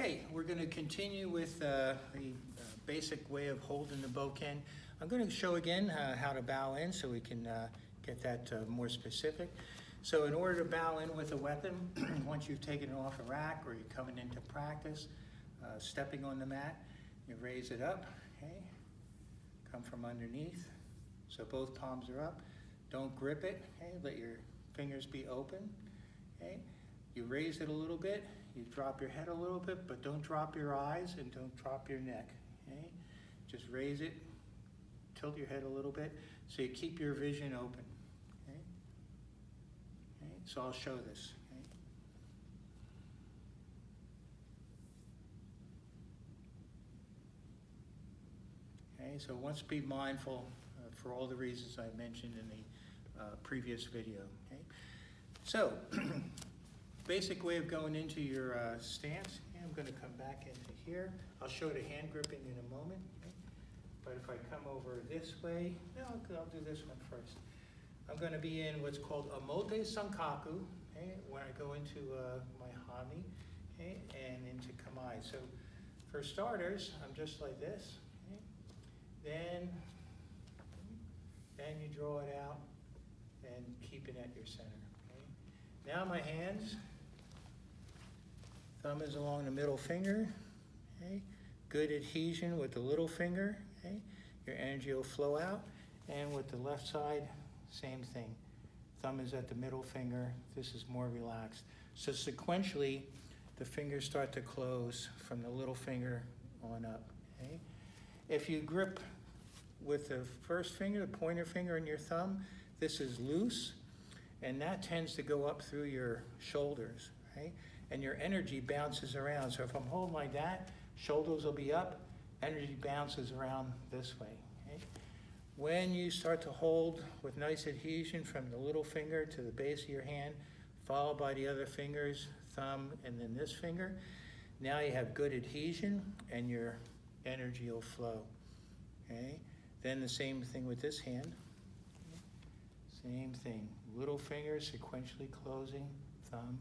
Okay, we're going to continue with the basic way of holding the Bokken. I'm going to show again how to bow in so we can get that more specific. So in order to bow in with a weapon, once you've taken it off a rack or you're coming into practice, stepping on the mat, you raise it up, okay? Come from underneath, so both palms are up. Don't grip it, okay? Let your fingers be open, okay? You raise it a little bit, you drop your head a little bit, but don't drop your eyes and don't drop your neck, okay? Just raise it, tilt your head a little bit, so you keep your vision open, okay? Okay? So I'll show this, okay? Okay, so once be mindful for all the reasons I mentioned in the previous video, okay? So, basic way of going into your stance. Okay, I'm going to come back into here. I'll show the hand gripping in a moment. Okay? But if I come over this way, no, I'll do this one first. I'm going to be in what's called a Mote Sankaku, okay, when I go into my Hami, okay, and into Kamai. So for starters, I'm just like this. Okay? Then you draw it out and keep it at your center. Okay? Now my hands. Thumb is along the middle finger, okay? Good adhesion with the little finger, okay? Your energy will flow out. And with the left side, same thing. Thumb is at the middle finger. This is more relaxed. So sequentially, the fingers start to close from the little finger on up, okay? If you grip with the first finger, the pointer finger and your thumb, this is loose, and that tends to go up through your shoulders, right? And your energy bounces around. So if I'm holding like that, shoulders will be up, energy bounces around this way. Okay? When you start to hold with nice adhesion from the little finger to the base of your hand, followed by the other fingers, thumb, and then this finger, now you have good adhesion and your energy will flow. Okay? Then the same thing with this hand. Same thing, little finger sequentially closing, thumb.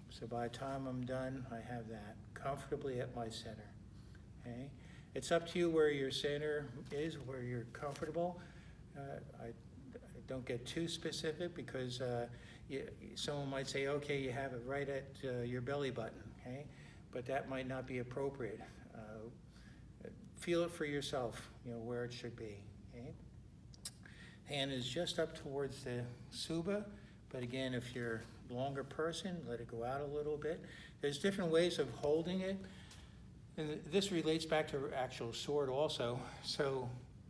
So by the time I'm done, I have that comfortably at my center, okay? It's up to you where your center is, where you're comfortable. I don't get too specific because someone might say, okay, you have it right at your belly button, okay? But that might not be appropriate. Feel it for yourself, where it should be, okay? Hand is just up towards the suba, but again, if you're a longer person, let it go out a little bit. There's different ways of holding it, and this relates back to actual sword also. So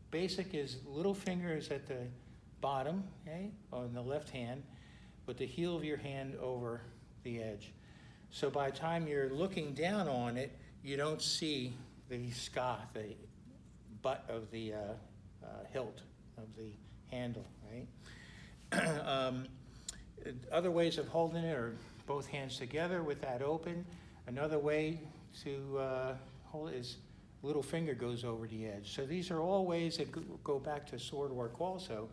basic is little finger is at the bottom, okay, on the left hand, with the heel of your hand over the edge. So by the time you're looking down on it, you don't see the the butt of the hilt of the handle, right? Other ways of holding it are both hands together with that open. Another way to hold it is little finger goes over the edge. So these are all ways that go back to sword work also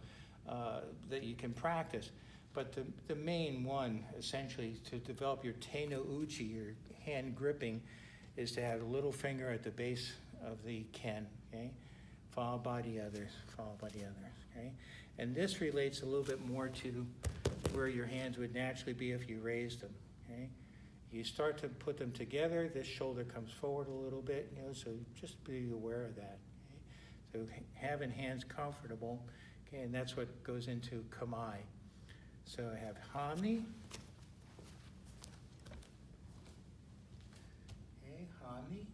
that you can practice. But the main one, essentially, to develop your teino uchi, your hand gripping, is to have a little finger at the base of the ken, okay? Followed by the others, okay? And this relates a little bit more to where your hands would naturally be if you raised them, okay? You start to put them together, this shoulder comes forward a little bit, so just be aware of that, okay? So having hands comfortable, okay, and that's what goes into kamai. So I have hami, okay, hami,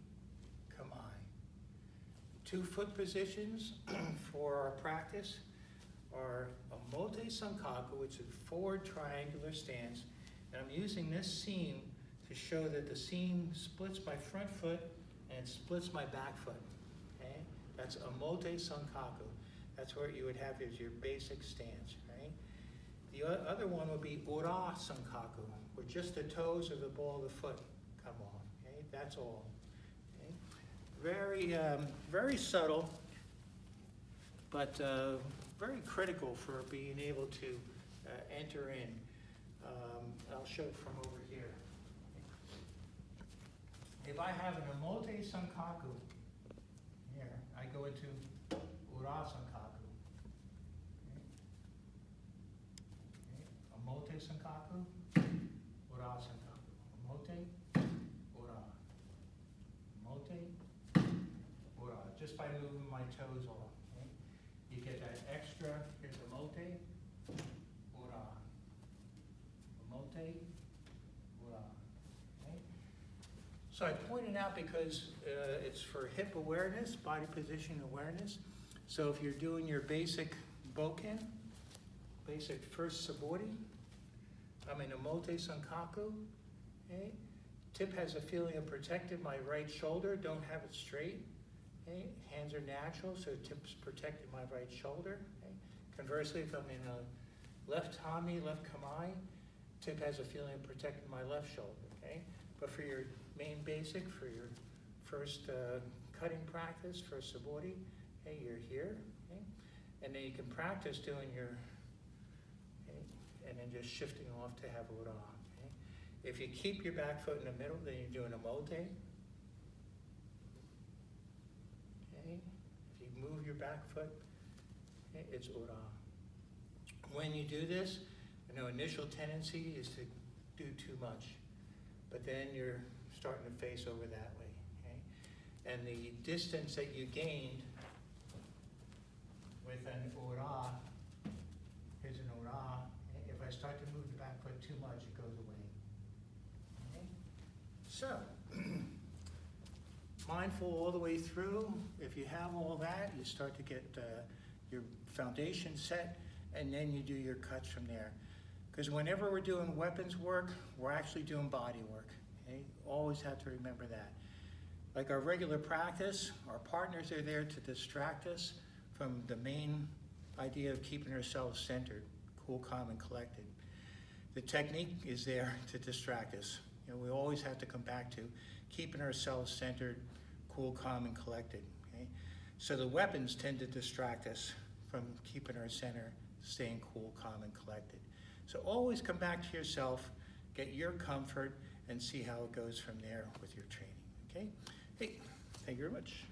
kamai. 2 foot positions for our practice are a Mote Sankaku, which is a forward triangular stance. And I'm using this seam to show that the seam splits my front foot and splits my back foot. Okay? That's a Mote Sankaku. That's what you would have as your basic stance. Right? The other one would be Ura Sankaku, where just the toes of the ball of the foot come off. Okay? That's all. Okay? Very subtle, but very critical for being able to enter in. I'll show from over here. if I have an Omote Sankaku here, I go into Ura Sankaku. Omote Sankaku, Ura Sankaku. Omote, Ura. Omote, Ura. Just by moving my toes off. Okay? You get that extra, here's Omote, Ura. Omote, Ura. Okay? So I pointed out because it's for hip awareness, body position awareness. So if you're doing your basic Bokken, basic first sabori, I'm in Omote Sankaku. Okay? Tip has a feeling of protected. My right shoulder, don't have it straight. Okay? Hands are natural, so tip's protected my right shoulder. Okay? Conversely, if I'm in a left hami, left kamai, tip has a feeling of protecting my left shoulder. Okay? But for your main basic, for your first cutting practice, first sabori, okay, you're here. Okay? And then you can practice doing your, okay, and then just shifting off to have ura. Okay? If you keep your back foot in the middle, then you're doing a mote. Okay? If you move your back foot, okay, it's ura. When you do this, I know initial tendency is to do too much, but then you're starting to face over that way. Okay? And the distance that you gained with an ura, here's an ura. If I start to move the back foot too much, it goes away. Okay? So, mindful all the way through. If you have all that, you start to get your foundation set, and then you do your cuts from there. Because whenever we're doing weapons work, we're actually doing body work. Okay? Always have to remember that. Like our regular practice, our partners are there to distract us from the main idea of keeping ourselves centered, cool, calm, and collected. The technique is there to distract us. You know, we always have to come back to keeping ourselves centered, cool, calm, and collected. Okay? So the weapons tend to distract us from keeping our center, staying cool, calm, and collected. So always come back to yourself, get your comfort, and see how it goes from there with your training. Okay? Hey, thank you very much.